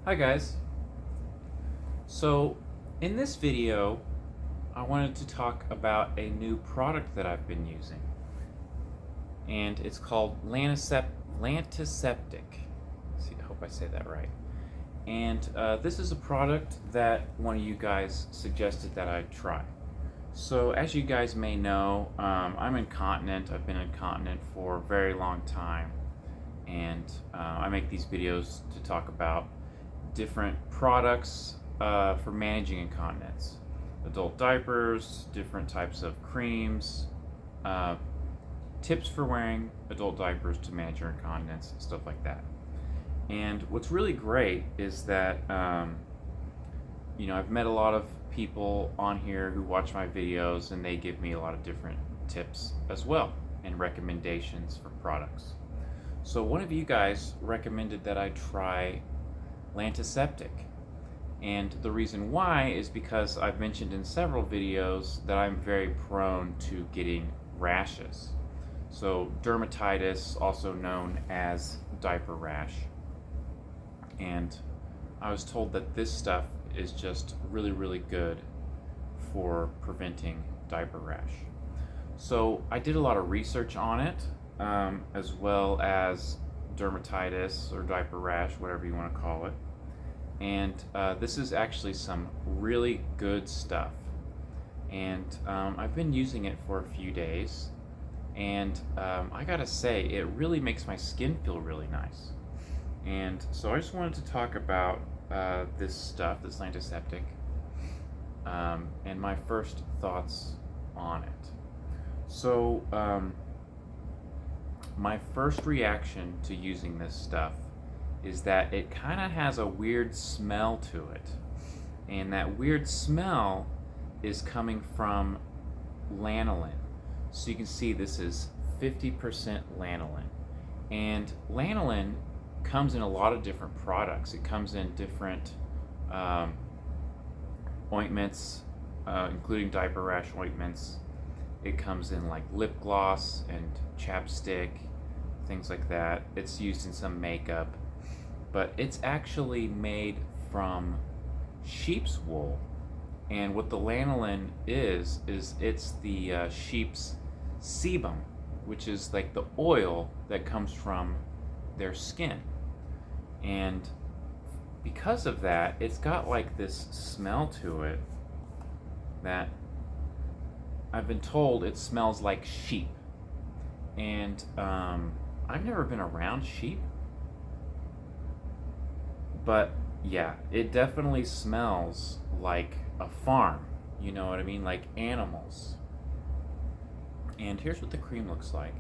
Hi guys. So in this video I wanted to talk about a new product that I've been using, and it's called Lantiseptic. See, I hope I say that right. And this is a product that one of you guys suggested that I try. So as you guys may know, I'm incontinent. I've been incontinent for a very long time, and I make these videos to talk about different products for managing incontinence. Adult diapers, different types of creams, uh, tips for wearing adult diapers to manage your incontinence, stuff like that. And what's really great is that, I've met a lot of people on here who watch my videos, and they give me a lot of different tips as well and recommendations for products. So one of you guys recommended that I try Lantiseptic. And the reason why is because I've mentioned in several videos that I'm very prone to getting rashes. So dermatitis, also known as diaper rash. And I was told that this stuff is just really, really good for preventing diaper rash. So I did a lot of research on it, as well as dermatitis or diaper rash, whatever you want to call it. And this is actually some really good stuff. And I've been using it for a few days, and I gotta say, it really makes my skin feel really nice. And so I just wanted to talk about this stuff, this Lantiseptic, and my first thoughts on it. So my first reaction to using this stuff is that it kind of has a weird smell to it. And that weird smell is coming from lanolin. So you can see this is 50% lanolin. And lanolin comes in a lot of different products. It comes in different ointments, including diaper rash ointments. It comes in like lip gloss and chapstick, things like that. It's used in some makeup. But it's actually made from sheep's wool. And what the lanolin is it's the sheep's sebum, which is like the oil that comes from their skin. And because of that, it's got like this smell to it that I've been told it smells like sheep. And I've never been around sheep, but yeah, it definitely smells like a farm. You know what I mean? Like animals. And here's what the cream looks like.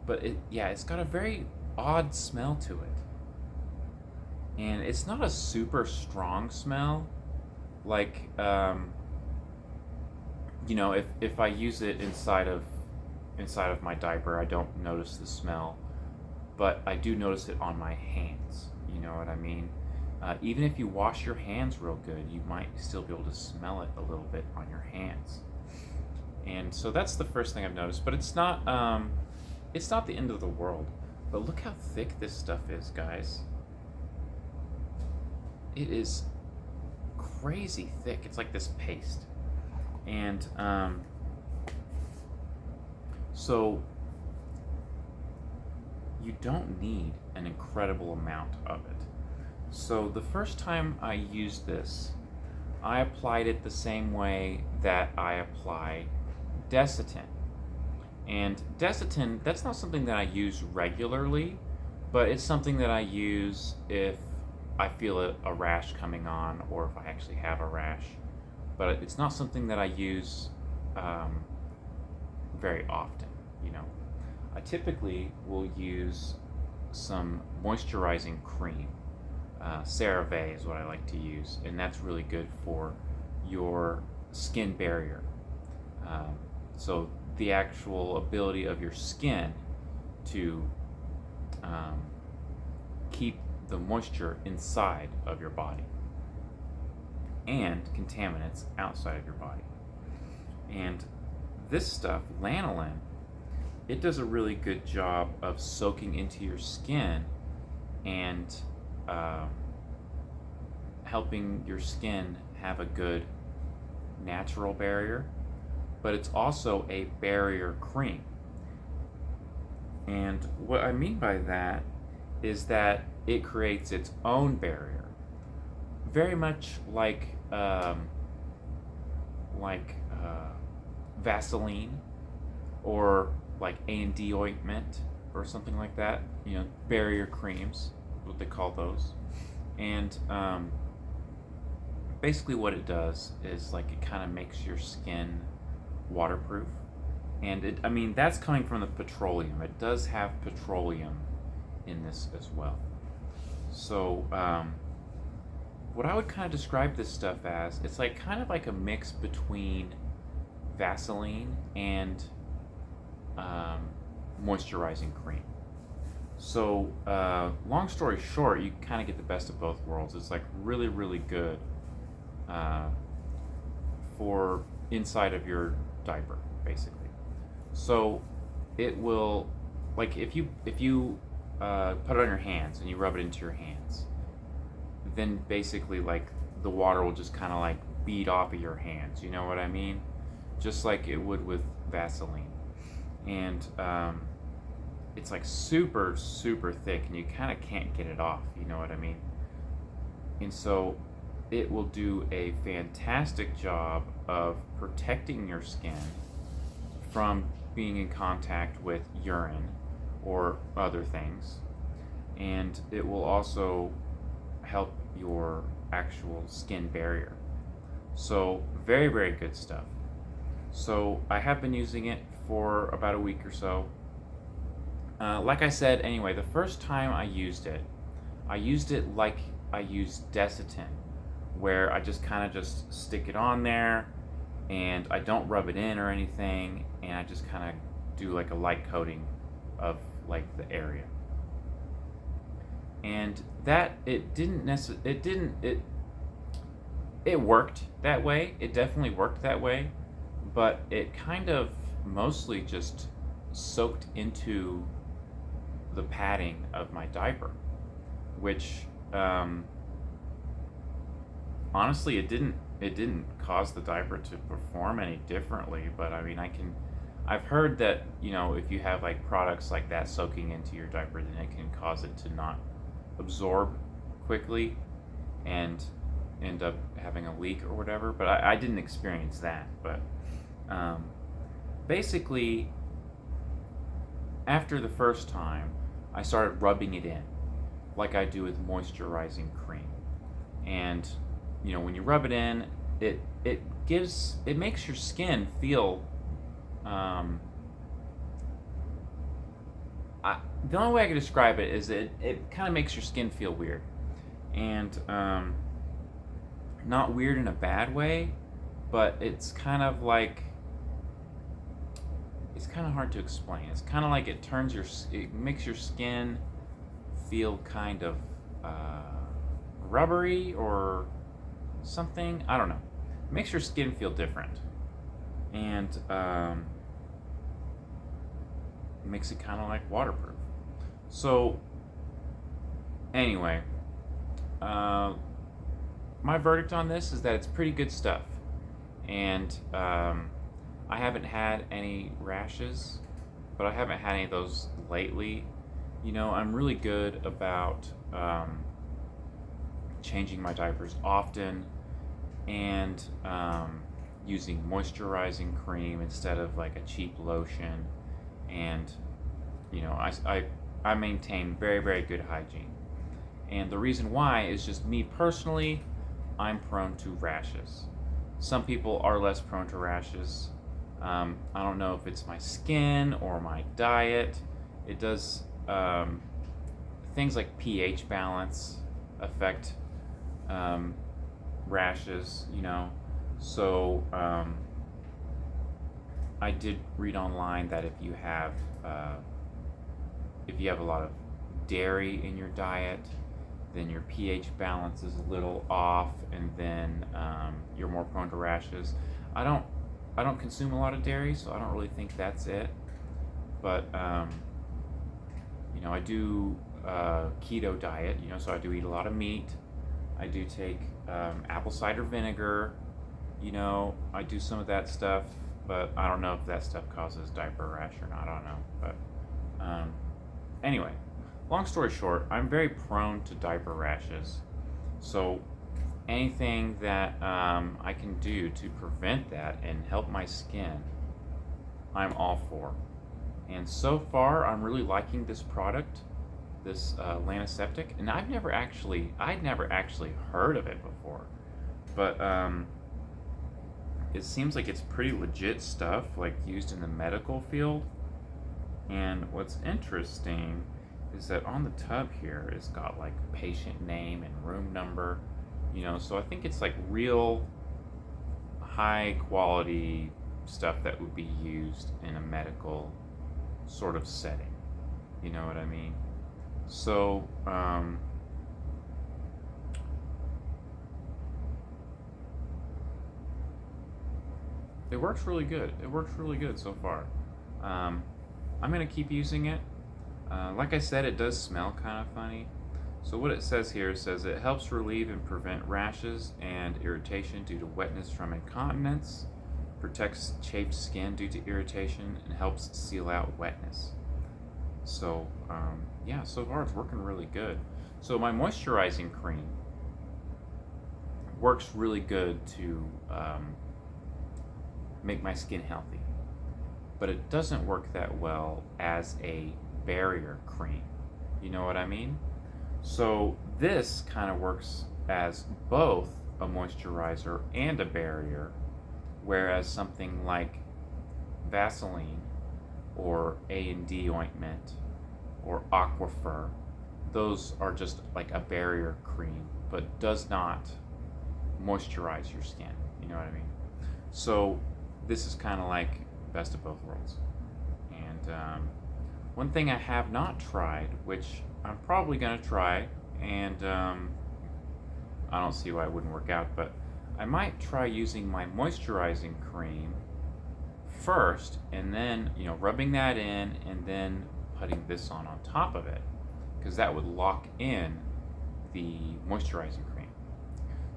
But it's got a very odd smell to it. And it's not a super strong smell. Like, if I use it inside of my diaper, I don't notice the smell. But I do notice it on my hands. You know what I mean? Even if you wash your hands real good, you might still be able to smell it a little bit on your hands. And so that's the first thing I've noticed. But it's not the end of the world. But look how thick this stuff is, guys. It is crazy thick. It's like this paste. And so you don't need an incredible amount of it. So the first time I used this, I applied it the same way that I apply Desitin. And Desitin, that's not something that I use regularly, but it's something that I use if I feel a rash coming on, or if I actually have a rash. But it's not something that I use very often, I typically will use some moisturizing cream. CeraVe is what I like to use, and that's really good for your skin barrier. So the actual ability of your skin to keep the moisture inside of your body and contaminants outside of your body. And this stuff, lanolin, it does a really good job of soaking into your skin and helping your skin have a good natural barrier, but it's also a barrier cream. And what I mean by that is that it creates its own barrier, very much like Vaseline or like A&D ointment or something like that. Barrier creams, what they call those. And basically, what it does is like it kind of makes your skin waterproof. And that's coming from the petroleum. It does have petroleum in this as well. So, what I would kind of describe this stuff as, it's like kind of like a mix between Vaseline and moisturizing cream. So, long story short, you kind of get the best of both worlds. It's like really, really good for inside of your diaper, basically. So, it will, like if you put it on your hands and you rub it into your hands, then basically like the water will just kind of like bead off of your hands. You know what I mean? Just like it would with Vaseline. And it's like super, super thick, and you kind of can't get it off. You know what I mean? And so it will do a fantastic job of protecting your skin from being in contact with urine or other things. And it will also help your actual skin barrier. So very, very good stuff. So I have been using it for about a week or so. Like I said, anyway, the first time I used it like I used Desitin, where I just kind of just stick it on there and I don't rub it in or anything, and I just kind of do like a light coating of like the area. And that it worked that way. It definitely worked that way, but it kind of mostly just soaked into the padding of my diaper, which honestly it didn't cause the diaper to perform any differently. But I've heard that if you have like products like that soaking into your diaper, then it can cause it to not absorb quickly and end up having a leak or whatever. But I didn't experience that. But basically, after the first time, I started rubbing it in like I do with moisturizing cream. And when you rub it in, it makes your skin feel the only way I can describe it is it kind of makes your skin feel weird. And not weird in a bad way, but it's kind of like, it's kind of hard to explain. It's kind of like it makes your skin feel kind of rubbery or something. I don't know. It makes your skin feel different. And it makes it kind of like waterproof. So, anyway, my verdict on this is that it's pretty good stuff. And I haven't had any rashes, but I haven't had any of those lately. I'm really good about changing my diapers often and using moisturizing cream instead of like a cheap lotion. And I maintain very, very good hygiene. And the reason why is just me personally, I'm prone to rashes. Some people are less prone to rashes. I don't know if it's my skin or my diet. It does, things like pH balance affect rashes, So I did read online that if you have a lot of dairy in your diet, then your pH balance is a little off, and then you're more prone to rashes. I don't consume a lot of dairy, so I don't really think that's it. But I do keto diet, so I do eat a lot of meat, I do take apple cider vinegar. You know, I do some of that stuff, but I don't know if that stuff causes diaper rash or not. I don't know. But anyway, long story short, I'm very prone to diaper rashes. So anything that I can do to prevent that and help my skin, I'm all for. And so far, I'm really liking this product, this Lantiseptic, and I'd never actually heard of it before, but it seems like it's pretty legit stuff, like used in the medical field. And what's interesting is that on the tub here, it's got like patient name and room number, you know, so I think it's like real high quality stuff that would be used in a medical sort of setting. You know what I mean? So, it works really good. It works really good so far. I'm gonna keep using it. Like I said, it does smell kind of funny. So what it says here says it helps relieve and prevent rashes and irritation due to wetness from incontinence, protects chafed skin due to irritation, and helps seal out wetness. So yeah, so far it's working really good. So my moisturizing cream works really good to make my skin healthy, but it doesn't work that well as a barrier cream. You know what I mean? So this kind of works as both a moisturizer and a barrier, whereas something like Vaseline or A&D ointment or Aquifer, those are just like a barrier cream, but does not moisturize your skin. You know what I mean? So this is kind of like best of both worlds. And one thing I have not tried, which I'm probably going to try, and I don't see why it wouldn't work out, but I might try using my moisturizing cream first, and then, you know, rubbing that in, and then putting this on top of it, because that would lock in the moisturizing cream.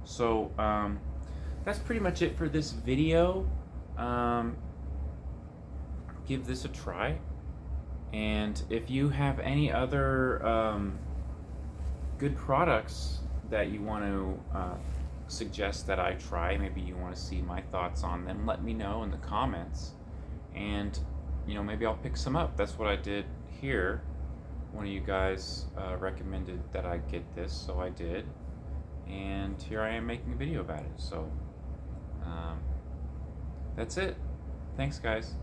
So that's pretty much it for this video. Give this a try, and if you have any other good products that you want to suggest that I try, maybe you want to see my thoughts on them, let me know in the comments, and you know, maybe I'll pick some up. That's what I did here. One of you guys recommended that I get this, so I did, and here I am making a video about it. So that's it. Thanks, guys.